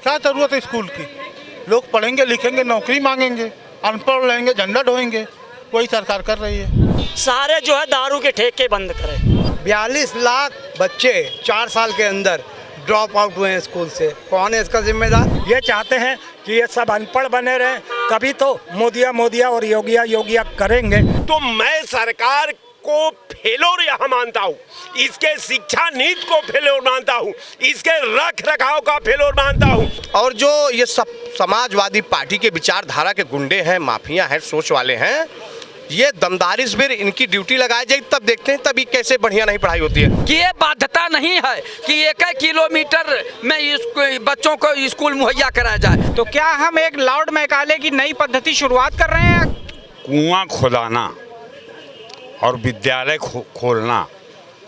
क्या ज़रूरत है स्कूल की? लोग पढ़ेंगे लिखेंगे नौकरी मांगेंगे, अनपढ़ रहेंगे झंडा ढोएंगे, वही सरकार कर रही है। सारे जो है दारू के ठेके बंद करें। 42 लाख बच्चे 4 साल के अंदर ड्रॉप आउट हुए हैं स्कूल से। कौन है इसका जिम्मेदार? ये चाहते हैं कि ये सब अनपढ़ बने रहें, तभी तो मोदिया और योगिया करेंगे। तो मैं सरकार को फेलोर यहाँ मानता हूँ, इसके शिक्षा नीति को फेलोर मानता हूँ, इसके रख रखाव का फेलोर मानता हूँ। और जो ये सब समाजवादी पार्टी के विचारधारा के गुंडे हैं, माफिया हैं, सोच वाले हैं, ये दमदारी से फिर इनकी ड्यूटी लगाई जाएगी, तब देखते हैं तभी कैसे बढ़िया नहीं पढ़ाई होती है। कि ये बाध्यता नहीं है कि 1 किलोमीटर में बच्चों को स्कूल मुहैया कराया जाए। तो क्या हम एक लाउड मैकाले की नई पद्धति शुरुआत कर रहे हैं? कुआं खोदाना और विद्यालय खोलना,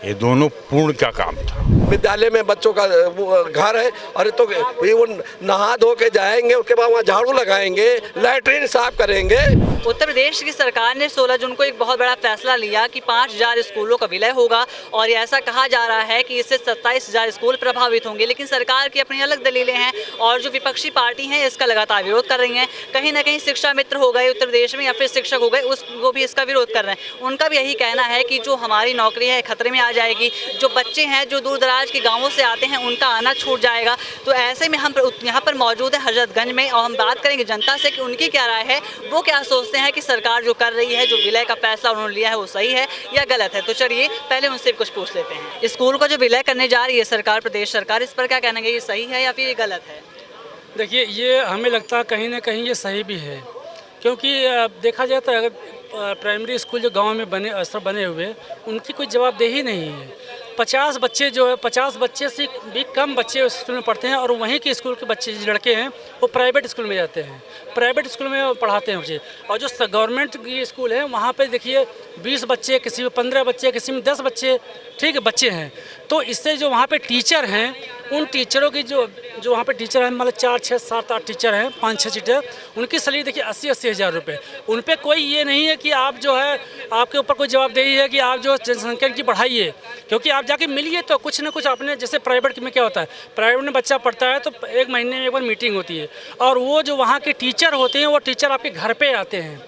ये दोनों पूर्ण का काम था। विद्यालय में बच्चों का घर है, अरे तो ये वो नहा धो के जाएंगे, उसके बाद वहाँ झाड़ू लगाएंगे, लैट्रिन साफ करेंगे। उत्तर प्रदेश की सरकार ने 16 जून को एक बहुत बड़ा फैसला लिया कि 5000 स्कूलों का विलय होगा और ऐसा कहा जा रहा है कि इससे 27000 स्कूल प्रभावित होंगे। लेकिन सरकार की अपनी अलग दलीलें हैं और जो विपक्षी पार्टी हैं इसका लगातार विरोध कर रही हैं। कहीं ना कहीं शिक्षा मित्र हो गए उत्तर प्रदेश में या फिर शिक्षक हो गए, वो भी इसका विरोध कर रहे हैं। उनका भी यही कहना है कि जो हमारी नौकरी है खतरे में आ जाएगी, जो बच्चे हैं जो दूर दराज के गाँवों से आते हैं उनका आना छूट जाएगा। तो ऐसे में हम यहाँ पर मौजूद है हजरतगंज में और हम बात करेंगे जनता से कि उनकी क्या राय है, वो क्या सोचते हैं कि सरकार जो कर रही है, जो विलय का फैसला उन्होंने लिया है वो सही है या गलत है। तो चलिए पहले उनसे कुछ पूछ लेते हैं। स्कूल का जो विलय करने जा रही है सरकार, प्रदेश सरकार, इस पर क्या कहना है, ये सही है या फिर ये गलत है? देखिए, ये हमें लगता है कहीं ना कहीं ये सही भी है, क्योंकि देखा जाए तो अगर प्राइमरी स्कूल जो गांव में बने हुए उनकी कोई जवाबदेही नहीं है। 50 बच्चे जो है 50 बच्चे से भी कम बच्चे उस स्कूल में पढ़ते हैं और वहीं के स्कूल के बच्चे जो लड़के हैं वो प्राइवेट स्कूल में जाते हैं, प्राइवेट स्कूल में पढ़ाते हैं बच्चे। और जो गवर्नमेंट की स्कूल है वहाँ पे देखिए 20 बच्चे, किसी में 15 बच्चे, किसी में 10 बच्चे, ठीक है, बच्चे हैं। तो इससे जो वहाँ पे टीचर हैं, उन टीचरों की जो वहाँ पे टीचर हैं, मतलब 4, 6, 7, 8 टीचर हैं, 5-6 टीचर, उनकी सैलरी देखिए 80-80 हज़ार रुपये। उन पर कोई ये नहीं है कि आप जो है आपके ऊपर कोई जवाबदेही है कि आप जो जनसंख्या की बढ़ाइए, क्योंकि आप जाके मिलिए तो कुछ ना कुछ आपने, जैसे प्राइवेट में क्या होता है, प्राइवेट में बच्चा पढ़ता है तो 1 महीने में एक बार मीटिंग होती है और वो जो वहाँ के टीचर होते हैं वो टीचर आपके घर पे आते हैं।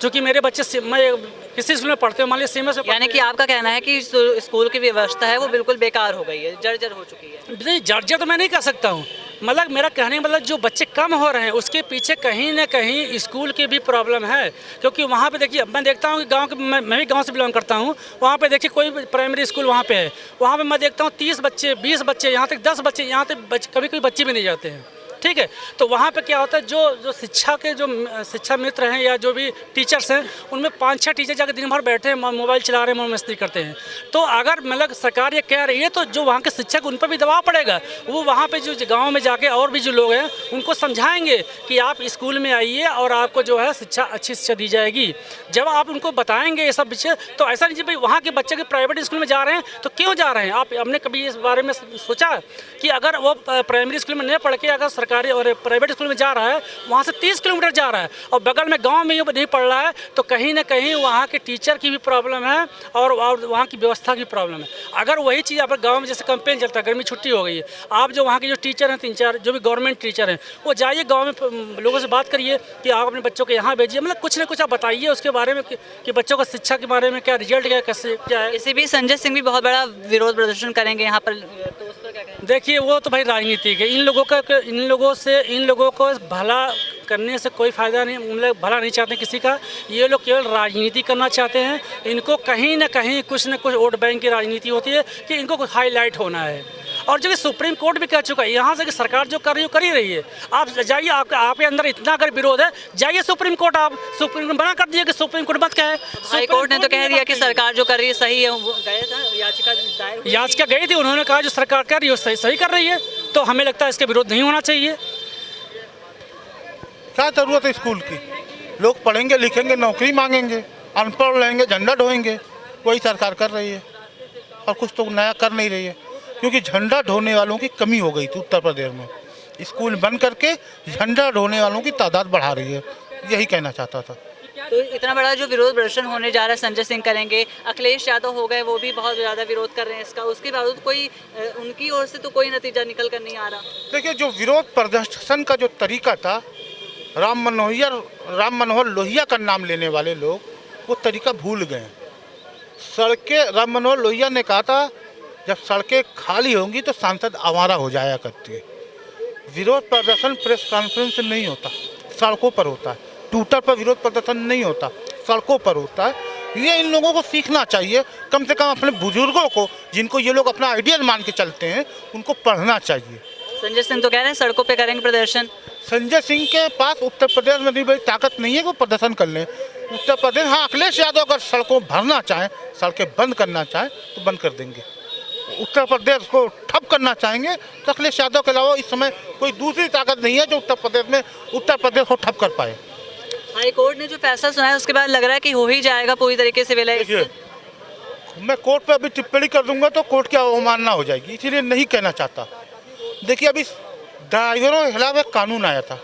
जो कि मेरे बच्चे, मैं किसी स्कूल में पढ़ते हैं, मान लीजिए सीमा से, यानी कि आपका कहना है कि स्कूल की व्यवस्था है वो बिल्कुल बेकार हो गई है, जर्जर हो चुकी है? नहीं, जर्जर तो मैं नहीं कह सकता हूँ, मतलब मेरा कहने का मतलब जो बच्चे कम हो रहे हैं उसके पीछे कहीं ना कहीं स्कूल की भी प्रॉब्लम है। क्योंकि वहाँ पे देखिए, मैं देखता हूँ कि गांव के, मैं भी गांव से बिलोंग करता हूँ, वहाँ पे देखिए कोई प्राइमरी स्कूल वहाँ पे है, वहाँ पे मैं देखता हूँ 30 बच्चे, 20 बच्चे, यहाँ तक 10 बच्चे, यहाँ तक कभी कभी बच्चे भी नहीं जाते हैं, ठीक है। तो वहाँ पे क्या होता है, जो शिक्षा के जो शिक्षा मित्र हैं या जो भी टीचर्स हैं, उनमें 5-6 टीचर जाकर दिन भर बैठे हैं, मोबाइल चला रहे हैं, मौज मस्ती करते हैं। तो अगर मतलब सरकार ये कह रही है तो जो वहाँ के शिक्षक, उन पर भी दबाव पड़ेगा। वो वहाँ पे जो गाँव में जाके और भी जो लोग हैं उनको समझाएंगे कि आप स्कूल में आइए और आपको जो है शिक्षा, अच्छी शिक्षा दी जाएगी। जब आप उनको बताएंगे ये सब विषय, तो ऐसा नहीं भाई वहाँ के बच्चे के प्राइवेट स्कूल में जा रहे हैं तो क्यों जा रहे हैं। आप हमने कभी इस बारे में सोचा कि अगर वो प्राइमरी स्कूल में नहीं पढ़ के अगर सरकारी और प्राइवेट स्कूल में जा रहा है, वहाँ से 30 किलोमीटर जा रहा है और बगल में गांव में ये नहीं पढ़ रहा है, तो कहीं ना कहीं वहाँ के टीचर की भी प्रॉब्लम है और वहाँ की व्यवस्था की प्रॉब्लम है। अगर वही चीज़ आप गांव में, जैसे कैंपेन चलता है, गर्मी छुट्टी हो गई है, आप जो वहाँ के जो टीचर हैं 3-4 जो भी गवर्नमेंट टीचर हैं, वो जाइए गाँव में लोगों से बात करिए कि आप अपने बच्चों को यहाँ भेजिए, मतलब कुछ ना कुछ आप बताइए उसके बारे में कि बच्चों का शिक्षा के बारे में क्या रिजल्ट क्या, कैसे क्या है। इसी बीच संजय सिंह भी बहुत बड़ा विरोध प्रदर्शन करेंगे यहाँ पर, तो उस पर क्या कहेंगे? देखिए, वो तो भाई राजनीतिक है, इन लोगों को भला करने से कोई फ़ायदा नहीं, मतलब भला नहीं चाहते किसी का, ये लोग केवल राजनीति करना चाहते हैं। इनको कहीं ना कहीं कुछ न कुछ वोट बैंक की राजनीति होती है कि इनको कुछ हाईलाइट होना है। और जो कि सुप्रीम कोर्ट भी कह चुका है, यहाँ से कि सरकार जो कर रही है कर ही रही है। आप जाइए, आपके अंदर इतना अगर विरोध है, जाइए सुप्रीम कोर्ट, आप सुप्रीम कोर्ट मना कर दिए कि सुप्रीम कोर्ट मत कहे। हाई कोर्ट ने तो कह दिया कि सरकार जो कर रही है सही है, वो गए था याचिका गई थी, उन्होंने कहा जो सरकार कर रही है सही कर रही है, तो हमें लगता है इसके विरोध नहीं होना चाहिए। क्या ज़रूरत है स्कूल की? लोग पढ़ेंगे लिखेंगे नौकरी मांगेंगे, अनपढ़ रहेंगे झंडा ढोएंगे, वही सरकार कर रही है और कुछ तो नया कर नहीं रही है। क्योंकि झंडा ढोने वालों की कमी हो गई थी उत्तर प्रदेश में, स्कूल बंद करके झंडा ढोने वालों की तादाद बढ़ा रही है, यही कहना चाहता था। तो इतना बड़ा जो विरोध प्रदर्शन होने जा रहा है संजय सिंह करेंगे, अखिलेश यादव हो गए वो भी बहुत ज़्यादा विरोध कर रहे हैं इसका, उसके बावजूद कोई उनकी ओर से तो कोई नतीजा निकल कर नहीं आ रहा। देखिए, जो विरोध प्रदर्शन का जो तरीका था, राम मनोहर लोहिया का नाम लेने वाले लोग वो तरीका भूल गए। सड़कें, राम मनोहर लोहिया ने कहा था जब सड़कें खाली होंगी तो सांसद आवारा हो जाया करती है। विरोध प्रदर्शन प्रेस कॉन्फ्रेंस से नहीं होता, सड़कों पर होता है। ट्विटर पर विरोध प्रदर्शन नहीं होता, सड़कों पर होता है। ये इन लोगों को सीखना चाहिए, कम से कम अपने बुजुर्गों को, जिनको ये लोग अपना आइडियल मान के चलते हैं, उनको पढ़ना चाहिए। संजय सिंह तो कह रहे हैं सड़कों पे करेंगे प्रदर्शन। संजय सिंह के पास उत्तर प्रदेश में इतनी बड़ी ताकत नहीं है कि वो प्रदर्शन कर लें। उत्तर प्रदेश, हाँ, अखिलेश यादव अगर सड़कों भरना चाहें, सड़कें बंद करना चाहें तो बंद कर देंगे। उत्तर प्रदेश को ठप करना चाहेंगे तो अखिलेश यादव के अलावा इस समय कोई दूसरी ताकत नहीं है जो उत्तर प्रदेश को ठप कर पाए। हाई कोर्ट ने जो फैसला सुना है उसके बाद लग रहा है कि हो ही जाएगा पूरी तरीके से विलय। देखिए, मैं कोर्ट पे अभी टिप्पणी कर दूंगा तो कोर्ट की अवमानना हो जाएगी, इसीलिए नहीं कहना चाहता। देखिए, अभी ड्राइवरों के खिलाफ एक कानून आया था।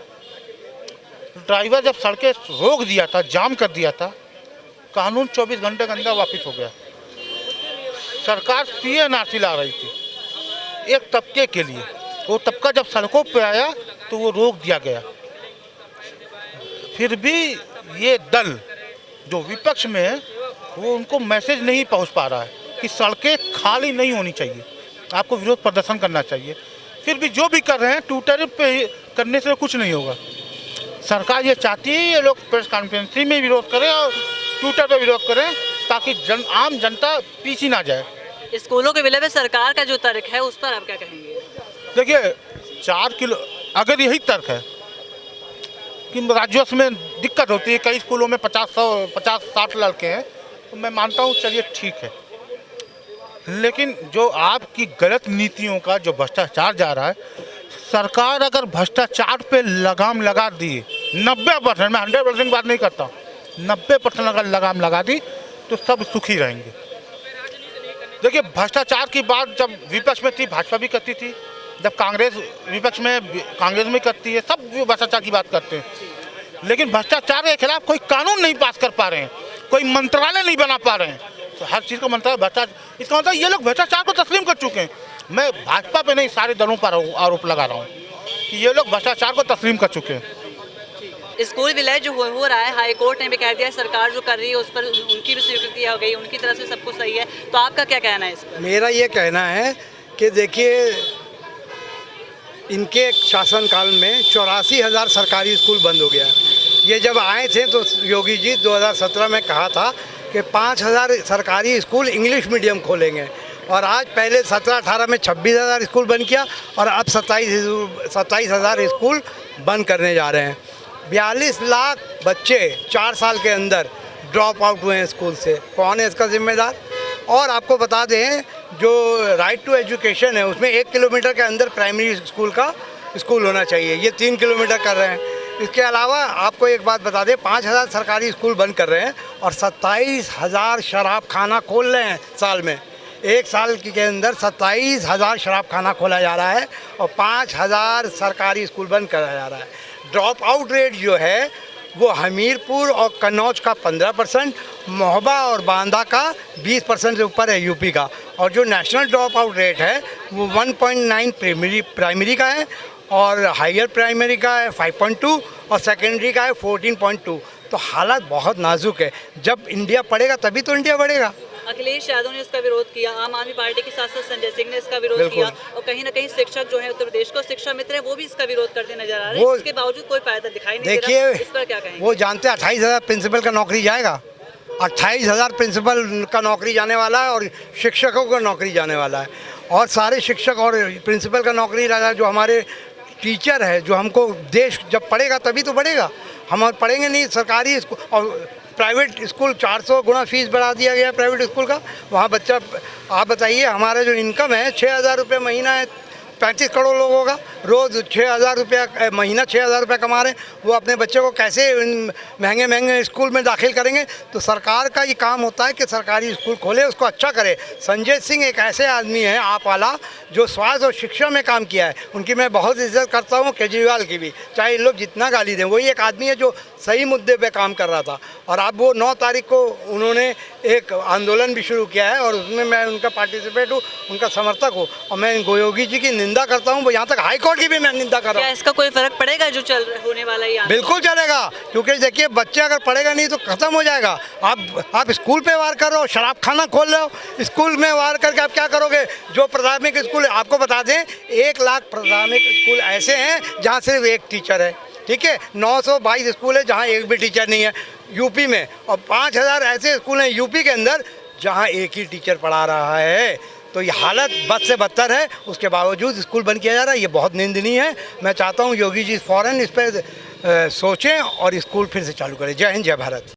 ड्राइवर जब सड़कें रोक दिया था, जाम कर दिया था, कानून 24 घंटे के अंदर वापस हो गया। सरकार CNRC ला रही थी एक तबके के लिए, वो तबका जब सड़कों पे आया तो वो रोक दिया गया। फिर भी ये दल जो विपक्ष में है वो उनको मैसेज नहीं पहुंच पा रहा है कि सड़कें खाली नहीं होनी चाहिए, आपको विरोध प्रदर्शन करना चाहिए। फिर भी जो भी कर रहे हैं ट्विटर पे करने से कुछ नहीं होगा। सरकार ये चाहती है ये लोग प्रेस कॉन्फ्रेंस में विरोध करें और ट्विटर पे विरोध करें ताकि आम जनता पीछी ना जाए। स्कूलों के विलय में सरकार का जो तर्क है उस पर आप क्या कहेंगे? देखिए, 4 किलो अगर यही तर्क है कि राजस्व में दिक्कत होती है, कई स्कूलों में 50-60 लड़के हैं, तो मैं मानता हूँ चलिए ठीक है। लेकिन जो आपकी गलत नीतियों का जो भ्रष्टाचार जा रहा है, सरकार अगर भ्रष्टाचार पे लगाम लगा दी 90%, मैं 100% बात नहीं करता, 90% अगर लगाम लगा दी तो सब सुखी रहेंगे। देखिए, भ्रष्टाचार की बात जब विपक्ष में थी भाजपा भी करती थी, जब कांग्रेस विपक्ष में कांग्रेस में करती है, सब भ्रष्टाचार की बात करते हैं। लेकिन भ्रष्टाचार के खिलाफ कोई कानून नहीं पास कर पा रहे हैं, कोई मंत्रालय नहीं बना पा रहे हैं, तो हर चीज़ का मंत्रालय भ्रष्टाचार, इसका मतलब ये लोग भ्रष्टाचार को तस्लीम कर चुके हैं। मैं भाजपा पे नहीं, सारे दलों पर आरोप लगा रहा हूँ कि ये लोग भ्रष्टाचार को तस्लीम कर चुके हैं। स्कूल विलय जो हो रहा है, हाई कोर्ट ने भी कह दिया सरकार जो कर रही है उस पर उनकी भी स्वीकृति हो गई, उनकी तरफ से सब कुछ सही है, तो आपका क्या कहना है इस पर? मेरा ये कहना है कि देखिए, इनके शासनकाल में 84,000 सरकारी स्कूल बंद हो गया। ये जब आए थे तो योगी जी 2017 में कहा था कि 5,000 सरकारी स्कूल इंग्लिश मीडियम खोलेंगे, और आज पहले 17-18 में 26,000 स्कूल बंद किया और अब 27,000 स्कूल बंद करने जा रहे हैं। 42 लाख बच्चे 4 साल के अंदर ड्रॉप आउट हुए हैं स्कूल से। कौन है इसका जिम्मेदार? और आपको बता दें, जो राइट टू एजुकेशन है उसमें 1 किलोमीटर के अंदर प्राइमरी स्कूल होना चाहिए, ये 3 किलोमीटर कर रहे हैं। इसके अलावा आपको एक बात बता दें, 5,000 सरकारी स्कूल बंद कर रहे हैं और 27,000 शराब खाना खोल रहे हैं साल में। 1 साल के अंदर 27,000 शराब खाना खोला जा रहा है और 5,000 सरकारी स्कूल बंद करा जा रहा है। ड्रॉप आउट रेट जो है वो हमीरपुर और कन्नौज का 15%, मोहबा और बांदा का 20% से ऊपर है यूपी का, और जो नेशनल ड्रॉप आउट रेट है वो 1.9 प्राइमरी का है और हायर प्राइमरी का है 5.2 और सेकेंडरी का है 14.2। तो हालात बहुत नाजुक है। जब इंडिया पढ़ेगा तभी तो इंडिया बढ़ेगा। अखिलेश यादव ने इसका विरोध किया, आम आदमी पार्टी के साथ साथ संजय सिंह ने इसका विरोध किया, और कहीं ना कहीं शिक्षक जो है उत्तर प्रदेश को शिक्षा मित्र है वो भी इसका विरोध करते नजर आ रहे हैं। इसके बावजूद कोई फायदा दिखाई नहीं दे रहा। इस पर क्या कहेंगे? वो जानते हैं 28,000 प्रिंसिपल का नौकरी जाएगा, 28,000 प्रिंसिपल का नौकरी जाने वाला है और शिक्षकों का नौकरी जाने वाला है, और सारे शिक्षक और प्रिंसिपल का नौकरी रहेगा। जो हमारे टीचर है, जो हमको देश जब पढ़ेगा तभी तो बढ़ेगा, हम पढ़ेंगे नहीं। सरकारी स्कूल और प्राइवेट स्कूल 400 गुना फीस बढ़ा दिया गया प्राइवेट स्कूल का। वहाँ बच्चा, आप बताइए, हमारा जो इनकम है 6,000 रुपये महीना है, 35 करोड़ लोगों का, रोज़ 6,000 रुपया महीना 6,000 रुपये कमा रहे हैं, वो अपने बच्चे को कैसे महंगे महंगे स्कूल में दाखिल करेंगे? तो सरकार का ये काम होता है कि सरकारी स्कूल खोले, उसको अच्छा करे। संजय सिंह एक ऐसे आदमी है आप वाला जो स्वास्थ्य और शिक्षा में काम किया है उनकी मैं बहुत इज्जत करता हूँ, केजरीवाल की भी, चाहे इन लोग जितना गाली दें। वही एक आदमी है जो सही मुद्दे पे काम कर रहा था। और अब वो 9 तारीख को उन्होंने एक आंदोलन भी शुरू किया है और उसमें मैं उनका पार्टिसिपेट हूँ, उनका समर्थक हूँ। और मैं योगी जी की निंदा करता हूँ, यहाँ तक हाई कोर्ट की भी मैं निंदा कर रहा हूँ। इसका कोई फर्क पड़ेगा जो होने वाला है? बिल्कुल चलेगा, क्योंकि देखिए बच्चे अगर पढ़ेगा नहीं तो खत्म हो जाएगा। आप स्कूल पे वार कर रहे हो, शराब खाना खोल रहे हो, स्कूल में वार करके आप क्या करोगे? जो प्राथमिक स्कूल है, आपको बता दें 1 लाख प्राथमिक स्कूल ऐसे हैं जहाँ सिर्फ एक टीचर है, ठीक है। 922 स्कूल है जहाँ एक भी टीचर नहीं है यूपी में, और 5000 ऐसे स्कूल हैं यूपी के अंदर जहाँ एक ही टीचर पढ़ा रहा है। तो ये हालत बद से बदतर है, उसके बावजूद स्कूल बंद किया जा रहा है, ये बहुत निंदनीय है। मैं चाहता हूँ योगी जी फ़ौरन इस पर सोचें और स्कूल फिर से चालू करें। जय हिंद, जय भारत।